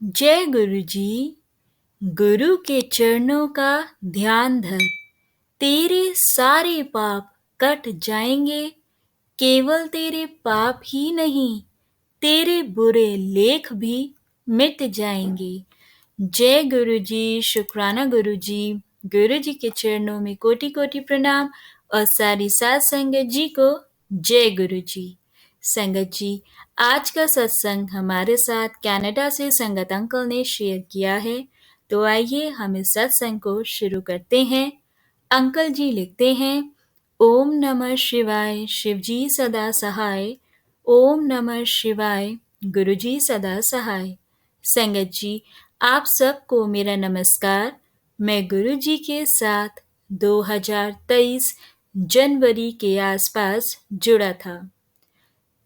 जय गुरु जी। गुरु के चरणों का ध्यान धर, तेरे सारे पाप कट जाएंगे। केवल तेरे पाप ही नहीं, तेरे बुरे लेख भी मिट जाएंगे। जय गुरु जी। शुक्राना गुरु जी। गुरु जी के चरणों में कोटि कोटि प्रणाम और सारी साध संगत जी को जय गुरु जी। संगत जी, आज का सत्संग हमारे साथ कनाडा से संगत अंकल ने शेयर किया है, तो आइए हम इस सत्संग को शुरू करते हैं। अंकल जी लिखते हैं, ओम नमः शिवाय, शिव जी सदा सहाय। ओम नमः शिवाय, गुरु जी सदा सहाय। संगत जी, आप सबको मेरा नमस्कार। मैं गुरु जी के साथ 2023 जनवरी के आसपास जुड़ा था,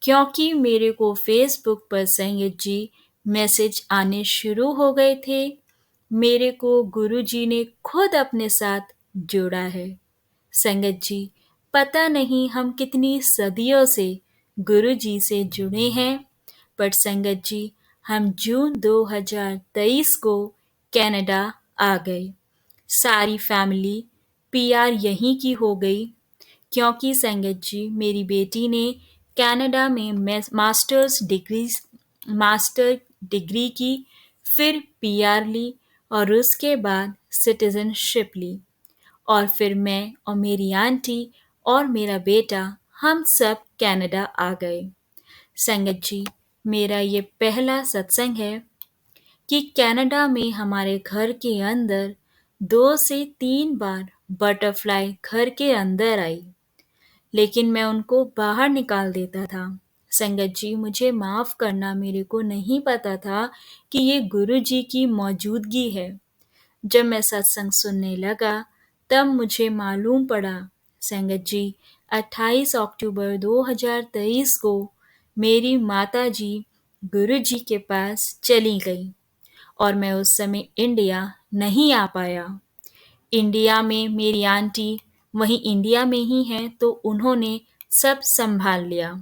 क्योंकि मेरे को फेसबुक पर संगत जी मैसेज आने शुरू हो गए थे। मेरे को गुरु जी ने खुद अपने साथ जोड़ा है। संगत जी, पता नहीं हम कितनी सदियों से गुरु जी से जुड़े हैं, पर संगत जी, हम जून 2023 को कनाडा आ गए। सारी फैमिली पीआर यहीं की हो गई, क्योंकि संगत जी मेरी बेटी ने कनाडा में मास्टर डिग्री की, फिर पीआर ली और उसके बाद सिटीजनशिप ली, और फिर मैं और मेरी आंटी और मेरा बेटा हम सब कनाडा आ गए। संगत जी, मेरा ये पहला सत्संग है कि कनाडा में हमारे घर के अंदर 2 से 3 बार बटरफ्लाई घर के अंदर आई, लेकिन मैं उनको बाहर निकाल देता था। संगत जी, मुझे माफ़ करना, मेरे को नहीं पता था कि ये गुरु जी की मौजूदगी है। जब मैं सत्संग सुनने लगा तब मुझे मालूम पड़ा। संगत जी, 28 अक्टूबर 2023 को मेरी माता जी गुरु जी के पास चली गई और मैं उस समय इंडिया नहीं आ पाया। इंडिया में मेरी आंटी वहीं इंडिया में ही हैं, तो उन्होंने सब संभाल लिया।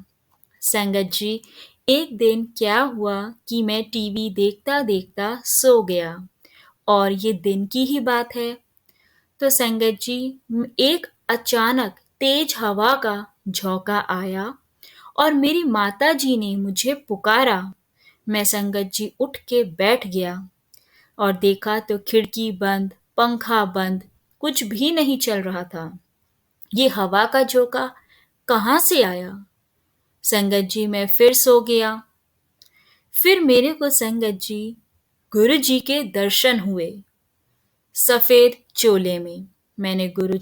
संगत जी, एक दिन क्या हुआ कि मैं टीवी देखता देखता सो गया, और ये दिन की ही बात है। तो संगत जी, एक अचानक तेज हवा का झोंका आया और मेरी माता जी ने मुझे पुकारा। मैं संगत जी उठ के बैठ गया और देखा तो खिड़की बंद, पंखा बंद, कुछ भी नहीं चल रहा था। ये हवा का झोंका कहाँ से आया? संगत जी, मैं फिर सो गया। फिर मेरे को संगत जी गुरु जी के दर्शन हुए, सफेद चोले में। मैंने गुरु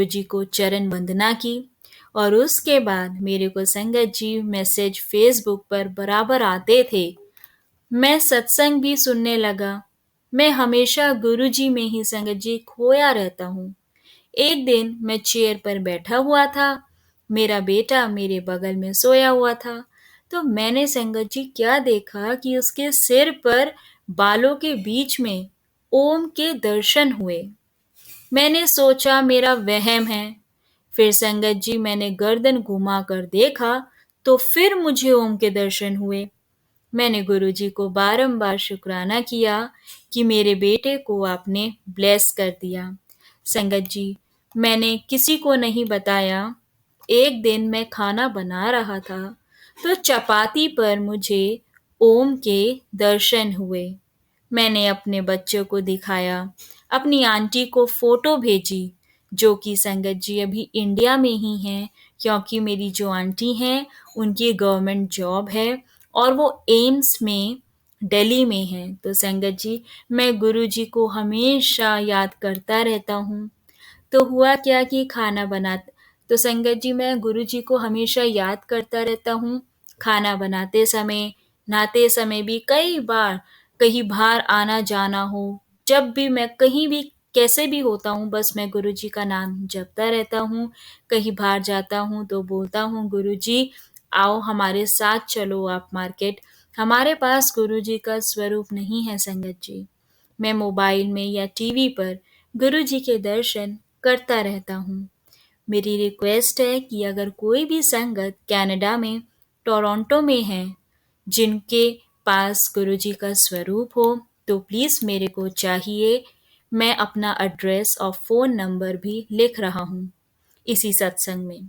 जी को चरण वंदना की, और उसके बाद मेरे को संगत जी मैसेज फेसबुक पर बराबर आते थे। मैं सत्संग भी सुनने लगा। मैं हमेशा गुरु जी में ही संगत जी खोया रहता हूँ। एक दिन मैं चेयर पर बैठा हुआ था, मेरा बेटा मेरे बगल में सोया हुआ था, तो मैंने संगत जी क्या देखा कि उसके सिर पर बालों के बीच में ओम के दर्शन हुए। मैंने सोचा मेरा वहम है। फिर संगत जी मैंने गर्दन घुमा कर देखा तो फिर मुझे ओम के दर्शन हुए। मैंने गुरुजी को बारंबार शुक्राना किया कि मेरे बेटे को आपने ब्लेस कर दिया। संगत जी, मैंने किसी को नहीं बताया। एक दिन मैं खाना बना रहा था तो चपाती पर मुझे ओम के दर्शन हुए। मैंने अपने बच्चों को दिखाया, अपनी आंटी को फोटो भेजी, जो कि संगत जी अभी इंडिया में ही हैं, क्योंकि मेरी जो आंटी हैं उनकी गवर्नमेंट जॉब है और वो एम्स में दिल्ली में हैं। तो संगत जी, मैं गुरु जी को हमेशा याद करता रहता हूँ। तो हुआ क्या कि तो संगत जी मैं गुरु जी को हमेशा याद करता रहता हूँ। खाना बनाते समय, नहाते समय भी, कई बार कहीं बाहर आना जाना हो, जब भी मैं कहीं भी कैसे भी होता हूँ, बस मैं गुरु जी का नाम जपता रहता हूँ। कहीं बाहर जाता हूँ तो बोलता हूँ, गुरु जी आओ हमारे साथ चलो आप मार्केट। हमारे पास गुरु जी का स्वरूप नहीं है संगत जी। मैं मोबाइल में या टीवी पर गुरु जी के दर्शन करता रहता हूँ। मेरी रिक्वेस्ट है कि अगर कोई भी संगत कनाडा में टोरंटो में है, जिनके पास गुरुजी का स्वरूप हो तो प्लीज़ मेरे को चाहिए। मैं अपना एड्रेस और फ़ोन नंबर भी लिख रहा हूँ इसी सत्संग में।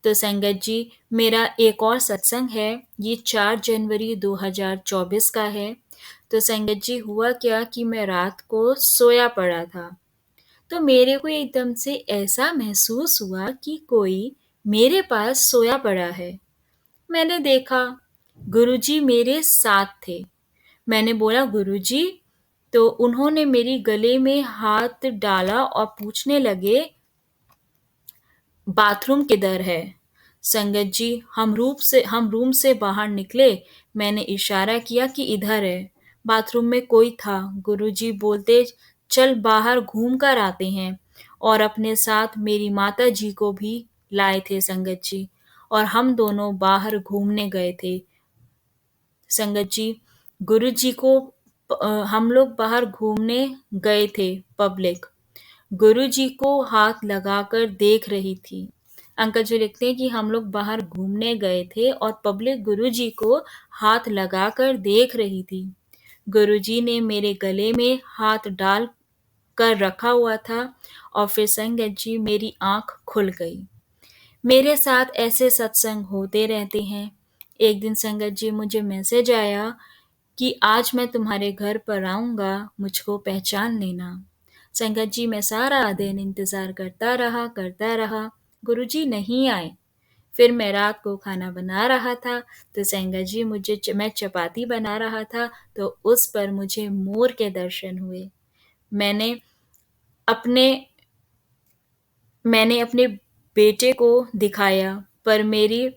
तो संगत जी, मेरा एक और सत्संग है, ये 4 जनवरी 2024 का है। तो संगत जी, हुआ क्या कि मैं रात को सोया पड़ा था, तो मेरे को एकदम से ऐसा महसूस हुआ कि कोई मेरे पास सोया पड़ा है। मैंने देखा, गुरुजी मेरे साथ थे। मैंने बोला गुरुजी, तो उन्होंने मेरी गले में हाथ डाला और पूछने लगे, बाथरूम किधर है? संगत जी, हम रूम से बाहर निकले। मैंने इशारा किया कि इधर है। बाथरूम में कोई था। गुरुजी बोलते, चल बाहर घूम कर आते हैं। और अपने साथ मेरी माता जी को भी लाए थे संगत जी। और हम दोनों बाहर घूमने गए थे संगत जी। गुरुजी को हम लोग बाहर घूमने गए थे पब्लिक। गुरुजी को हाथ लगाकर देख रही थी। अंकल जी लिखते हैं कि हम लोग बाहर घूमने गए थे और पब्लिक गुरुजी को हाथ लगाकर देख रही थी। गुरुजी ने मेरे गले में हाथ डाल कर रखा हुआ था और फिर संगत जी मेरी आंख खुल गई। मेरे साथ ऐसे सत्संग होते रहते हैं। एक दिन संगत जी मुझे मैसेज आया कि आज मैं तुम्हारे घर पर आऊँगा, मुझको पहचान लेना। संगत जी, मैं सारा दिन इंतज़ार करता रहा, गुरुजी नहीं आए। फिर मैं रात को खाना बना रहा था, तो संगत जी मैं चपाती बना रहा था, तो उस पर मुझे मोर के दर्शन हुए। मैंने अपने मैंने अपने बेटे को दिखाया, पर मेरी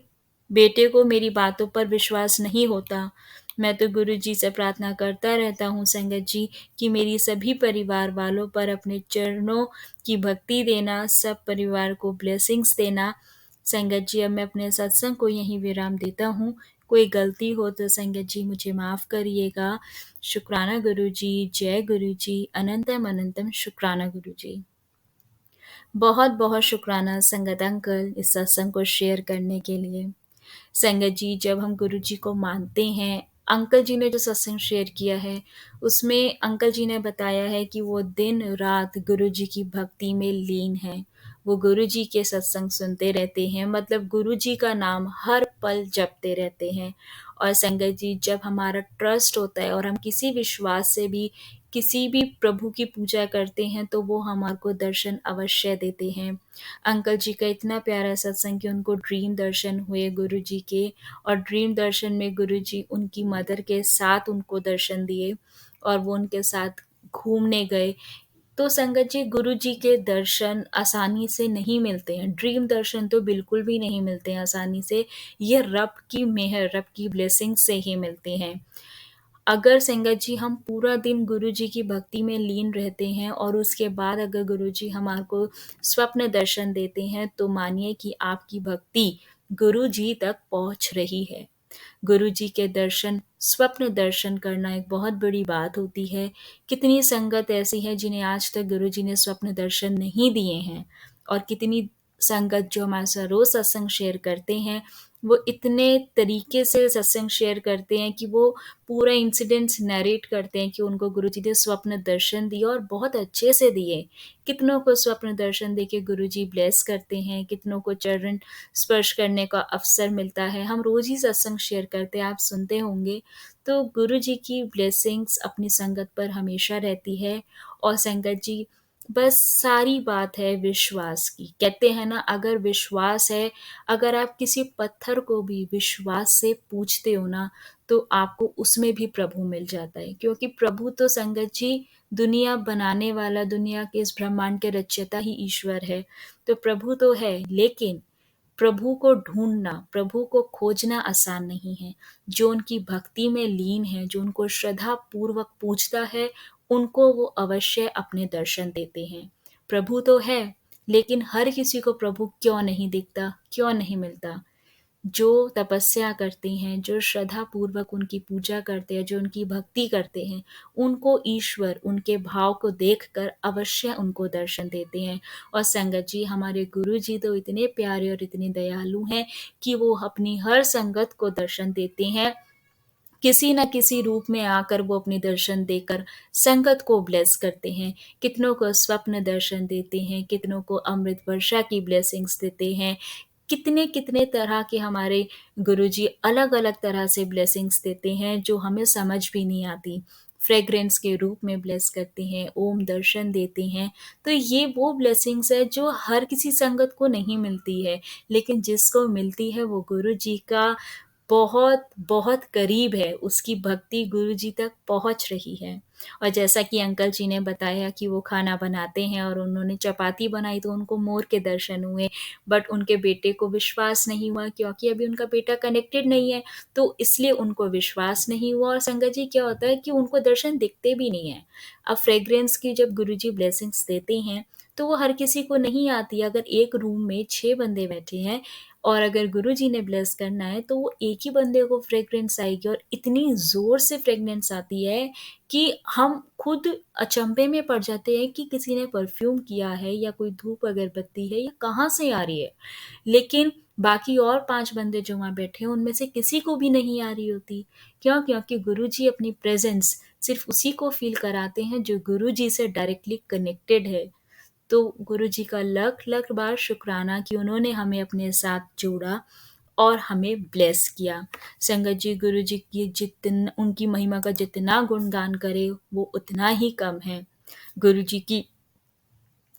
बेटे को मेरी बातों पर विश्वास नहीं होता। मैं तो गुरुजी से प्रार्थना करता रहता हूँ संगत जी कि मेरी सभी परिवार वालों पर अपने चरणों की भक्ति देना, सब परिवार को ब्लेसिंग्स देना। संगत जी, अब मैं अपने सत्संग को यहीं विराम देता हूँ। कोई गलती हो तो संगत जी मुझे माफ़ करिएगा। शुक्राना गुरुजी, जय गुरुजी, अनंतम अनंतम शुक्राना गुरुजी। बहुत बहुत शुक्राना संगत अंकल इस सत्संग को शेयर करने के लिए। संगत जी, जब हम गुरु जी को मानते हैं, अंकल जी ने जो सत्संग शेयर किया है उसमें अंकल जी ने बताया है कि वो दिन रात गुरु जी की भक्ति में लीन है। वो गुरु जी के सत्संग सुनते रहते हैं, मतलब गुरु जी का नाम हर पल जपते रहते हैं। और संगत जी, जब हमारा ट्रस्ट होता है और हम किसी विश्वास से भी किसी भी प्रभु की पूजा करते हैं तो वो हमारे को दर्शन अवश्य देते हैं। अंकल जी का इतना प्यारा सत्संग कि उनको ड्रीम दर्शन हुए गुरु जी के, और ड्रीम दर्शन में गुरु जी उनकी मदर के साथ उनको दर्शन दिए और वो उनके साथ घूमने गए। तो संगत जी, गुरु जी के दर्शन आसानी से नहीं मिलते हैं। ड्रीम दर्शन तो बिल्कुल भी नहीं मिलते हैं आसानी से। ये रब की मेहर, रब की ब्लेसिंग से ही मिलते हैं। अगर संगत जी हम पूरा दिन गुरु जी की भक्ति में लीन रहते हैं और उसके बाद अगर गुरु जी हमारे को स्वप्न दर्शन देते हैं, तो मानिए कि आपकी भक्ति गुरु जी तक पहुंच रही है। गुरु जी के दर्शन, स्वप्न दर्शन करना एक बहुत बड़ी बात होती है। कितनी संगत ऐसी है जिन्हें आज तक गुरु जी ने स्वप्न दर्शन नहीं दिए हैं, और कितनी संगत जो हमारे साथ रोज सत्संग शेयर करते हैं, वो इतने तरीके से सत्संग शेयर करते हैं कि वो पूरा इंसिडेंट्स नरेट करते हैं कि उनको गुरु जी ने स्वप्न दर्शन दिए और बहुत अच्छे से दिए। कितनों को स्वप्न दर्शन देके गुरु जी ब्लेस करते हैं, कितनों को चरण स्पर्श करने का अवसर मिलता है। हम रोज ही सत्संग शेयर करते हैं, आप सुनते होंगे। तो गुरु जी की ब्लेसिंग्स अपनी संगत पर हमेशा रहती है। और संगत जी, बस सारी बात है विश्वास की। कहते हैं ना, अगर विश्वास है, अगर आप किसी पत्थर को भी विश्वास से पूछते हो ना, तो आपको उसमें भी प्रभु मिल जाता है। क्योंकि प्रभु तो संगत जी दुनिया बनाने वाला, दुनिया के इस ब्रह्मांड के रचयिता ही ईश्वर है। तो प्रभु तो है, लेकिन प्रभु को ढूंढना, प्रभु को खोजना आसान नहीं है। जो उनकी भक्ति में लीन है, जो उनको श्रद्धा पूर्वक पूजता है, उनको वो अवश्य अपने दर्शन देते हैं। प्रभु तो है, लेकिन हर किसी को प्रभु क्यों नहीं दिखता, क्यों नहीं मिलता? जो तपस्या करते हैं, जो श्रद्धा पूर्वक उनकी पूजा करते हैं, जो उनकी भक्ति करते हैं, उनको ईश्वर उनके भाव को देखकर अवश्य उनको दर्शन देते हैं। और संगत जी, हमारे गुरु जी तो इतने प्यारे और इतने दयालु हैं कि वो अपनी हर संगत को दर्शन देते हैं। किसी न किसी रूप में आकर वो अपने दर्शन देकर संगत को ब्लेस करते हैं। कितनों को स्वप्न दर्शन देते हैं, कितनों को अमृत वर्षा की ब्लेसिंग्स देते हैं। कितने-कितने तरह के हमारे गुरुजी अलग-अलग तरह से ब्लेसिंग्स देते हैं जो हमें समझ भी नहीं आती। फ्रेग्रेंस के रूप में ब्लेस करते हैं, ओम दर्शन देते हैं। तो ये वो ब्लेसिंग्स है जो हर किसी संगत को नहीं मिलती है, लेकिन जिसको मिलती है वो गुरुजी का बहुत, बहुत करीब है, उसकी भक्ति गुरुजी तक पहुँच रही है। और जैसा कि अंकल जी ने बताया कि वो खाना बनाते हैं और उन्होंने चपाती बनाई तो उनको मोर के दर्शन हुए, बट उनके बेटे को विश्वास नहीं हुआ क्योंकि अभी उनका बेटा कनेक्टेड नहीं है, तो इसलिए उनको विश्वास नहीं हुआ। और संगत जी क्या होता है कि उनको दर्शन दिखते भी नहीं है। अब फ्रेग्रेंस की जब गुरुजी ब्लेसिंग्स देते हैं, तो वो हर किसी को नहीं आती। अगर एक रूम में 6 बंदे बैठे हैं और अगर गुरुजी ने ब्लेस करना है तो वो एक ही बंदे को फ्रेग्रेंस आएगी और इतनी ज़ोर से फ्रेग्रेंस आती है कि हम खुद अचंभे में पड़ जाते हैं कि किसी ने परफ्यूम किया है या कोई धूप अगरबत्ती है या कहाँ से आ रही है। लेकिन बाकी और 5 बंदे जो वहाँ बैठे हैं उनमें से किसी को भी नहीं आ रही होती। क्यों? क्योंकि गुरुजी अपनी प्रेज़ेंस सिर्फ़ उसी को फ़ील कराते हैं जो गुरुजी से डायरेक्टली कनेक्टेड है। तो गुरुजी का लख-लख बार शुक्राना कि उन्होंने हमें अपने साथ जोड़ा और हमें ब्लेस किया। संगत जी गुरुजी की उनकी महिमा का जितना गुणगान करें वो उतना ही कम है। गुरुजी की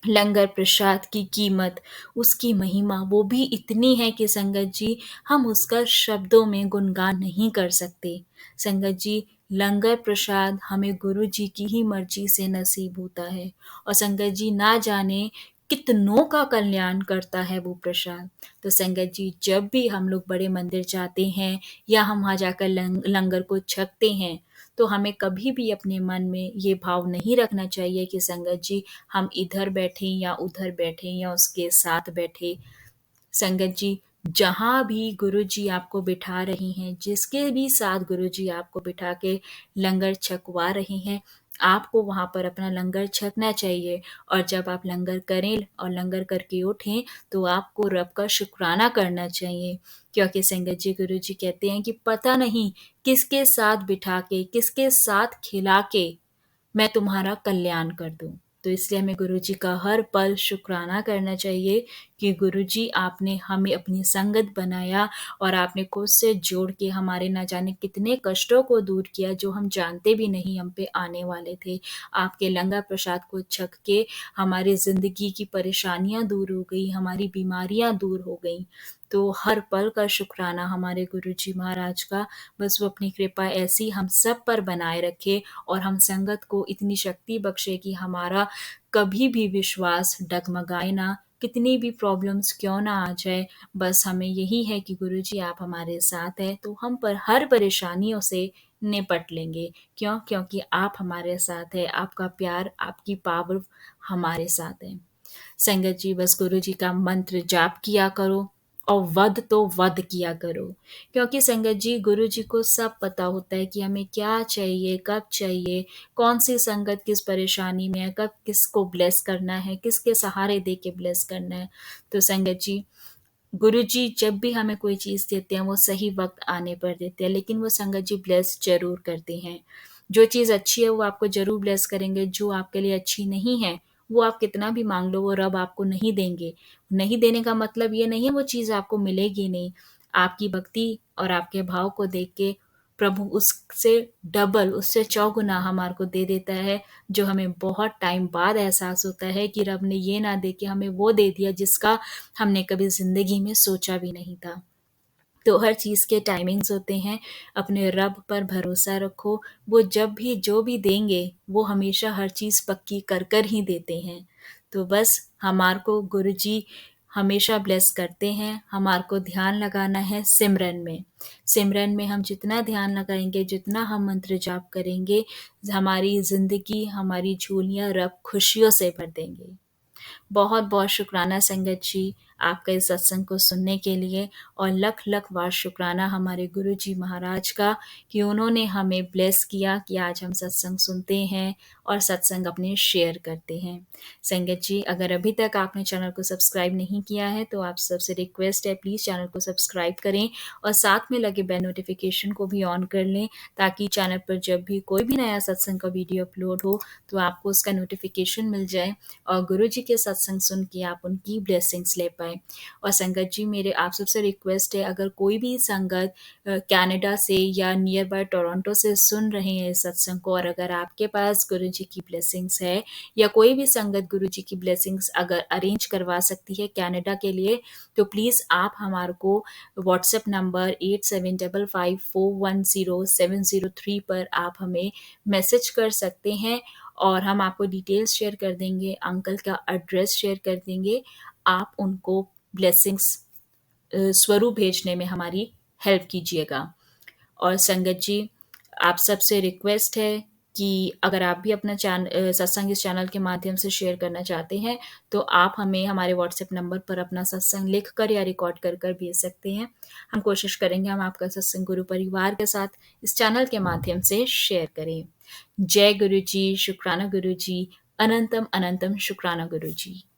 लंगर प्रसाद की कीमत, उसकी महिमा वो भी इतनी है कि संगत जी हम उसका शब्दों में गुणगान नहीं कर सकते। संगत जी लंगर प्रसाद हमें गुरु जी की ही मर्जी से नसीब होता है और संगत जी ना जाने कितनों का कल्याण करता है वो प्रसाद। तो संगत जी जब भी हम लोग बड़े मंदिर जाते हैं या हम वहाँ जाकर लंगर को छकते हैं तो हमें कभी भी अपने मन में ये भाव नहीं रखना चाहिए कि संगत जी हम इधर बैठे या उधर बैठे या उसके साथ बैठे। संगत जी जहाँ भी गुरुजी आपको बिठा रही हैं, जिसके भी साथ गुरुजी आपको बिठा के लंगर छकवा रहे हैं, आपको वहाँ पर अपना लंगर छकना चाहिए। और जब आप लंगर करें और लंगर करके उठें, तो आपको रब का शुक्राना करना चाहिए। क्योंकि संगत जी गुरुजी कहते हैं कि पता नहीं किसके साथ बिठा के, किसके साथ खिला के मैं तुम्हारा कल्याण कर दूँ। तो इसलिए हमें गुरुजी का हर पल शुक्राना करना चाहिए कि गुरुजी आपने हमें अपनी संगत बनाया और आपने खुद से जोड़ के हमारे ना जाने कितने कष्टों को दूर किया जो हम जानते भी नहीं हम पे आने वाले थे। आपके लंगर प्रसाद को छक के हमारी ज़िंदगी की परेशानियाँ दूर हो गई, हमारी बीमारियाँ दूर हो गईं। तो हर पल का शुक्राना हमारे गुरुजी महाराज का। बस वो अपनी कृपा ऐसी हम सब पर बनाए रखे और हम संगत को इतनी शक्ति बख्शे कि हमारा कभी भी विश्वास डगमगाए ना, कितनी भी प्रॉब्लम्स क्यों ना आ जाए, बस हमें यही है कि गुरुजी आप हमारे साथ हैं तो हम पर हर परेशानियों से निपट लेंगे। क्यों? क्योंकि आप हमारे साथ हैं, आपका प्यार, आपकी पावर हमारे साथ है। संगत जी बस गुरु जी का मंत्र जाप किया करो और वध तो वध किया करो। क्योंकि संगत जी गुरु जी को सब पता होता है कि हमें क्या चाहिए, कब चाहिए, कौन सी संगत किस परेशानी में है, कब किसको ब्लेस करना है, किसके सहारे दे के ब्लेस करना है। तो संगत जी गुरुजी जब भी हमें कोई चीज़ देते हैं वो सही वक़्त आने पर देते हैं, लेकिन वो संगत जी ब्लेस ज़रूर करते हैं। जो चीज़ अच्छी है वो आपको ज़रूर ब्लेस करेंगे, जो आपके लिए अच्छी नहीं है, वो आप कितना भी माँग लो वो रब आपको नहीं देंगे। नहीं देने का मतलब ये नहीं है वो चीज़ आपको मिलेगी नहीं। आपकी भक्ति और आपके भाव को देख के प्रभु उससे डबल, उससे चौगुना हमारे को दे देता है, जो हमें बहुत टाइम बाद एहसास होता है कि रब ने ये ना दे के हमें वो दे दिया जिसका हमने कभी ज़िंदगी में सोचा भी नहीं था। तो हर चीज़ के टाइमिंग्स होते हैं, अपने रब पर भरोसा रखो, वो जब भी जो भी देंगे, वो हमेशा हर चीज़ पक्की कर कर ही देते हैं। तो बस हमारे को गुरुजी हमेशा ब्लेस करते हैं, हमारे को ध्यान लगाना है सिमरन में। सिमरन में हम जितना ध्यान लगाएँगे, जितना हम मंत्र जाप करेंगे, हमारी ज़िंदगी, हमारी झोलियाँ रब खुशियों से भर देंगे। बहुत बहुत शुक्राना संगत जी आपका इस सत्संग को सुनने के लिए, और लख लख बार शुक्राना हमारे गुरु जी महाराज का कि उन्होंने हमें ब्लेस किया कि आज हम सत्संग सुनते हैं और सत्संग अपने शेयर करते हैं। संगत जी, अगर अभी तक आपने चैनल को सब्सक्राइब नहीं किया है तो आप सबसे रिक्वेस्ट है, प्लीज़ चैनल को सब्सक्राइब करें और साथ में लगे बेल नोटिफिकेशन को भी ऑन कर लें, ताकि चैनल पर जब भी कोई भी नया सत्संग का वीडियो अपलोड हो तो आपको उसका नोटिफिकेशन मिल जाए और गुरु जी के सत्संग सुन के आप उनकी ब्लेसिंग्स ले पाए। और संगत जी, मेरे आप सबसे रिक्वेस्ट है, अगर कोई भी संगत कनाडा से या नियर बाय टोरंटो से सुन रहे हैं इस सत्संग को, और अगर आपके पास गुरु जी की ब्लेसिंग्स है या कोई भी संगत गुरु जी की ब्लेसिंग्स अगर अरेंज करवा सकती है कनाडा के लिए, तो प्लीज़ आप हमारे को व्हाट्सएप नंबर 8755410703 पर आप हमें मैसेज कर सकते हैं और हम आपको डिटेल्स शेयर कर देंगे, अंकल का एड्रेस शेयर कर देंगे। आप उनको ब्लेसिंग्स स्वरूप भेजने में हमारी हेल्प कीजिएगा। और संगत जी, आप सबसे रिक्वेस्ट है कि अगर आप भी अपना सत्संग इस चैनल के माध्यम से शेयर करना चाहते हैं तो आप हमें हमारे व्हाट्सएप नंबर पर अपना सत्संग लिख कर या रिकॉर्ड कर कर भेज सकते हैं। हम कोशिश करेंगे हम आपका सत्संग गुरु परिवार के साथ इस चैनल के माध्यम से शेयर करें। जय गुरु जी, शुक्राना गुरु जी, अनंतम अनंतम शुक्राना गुरु जी।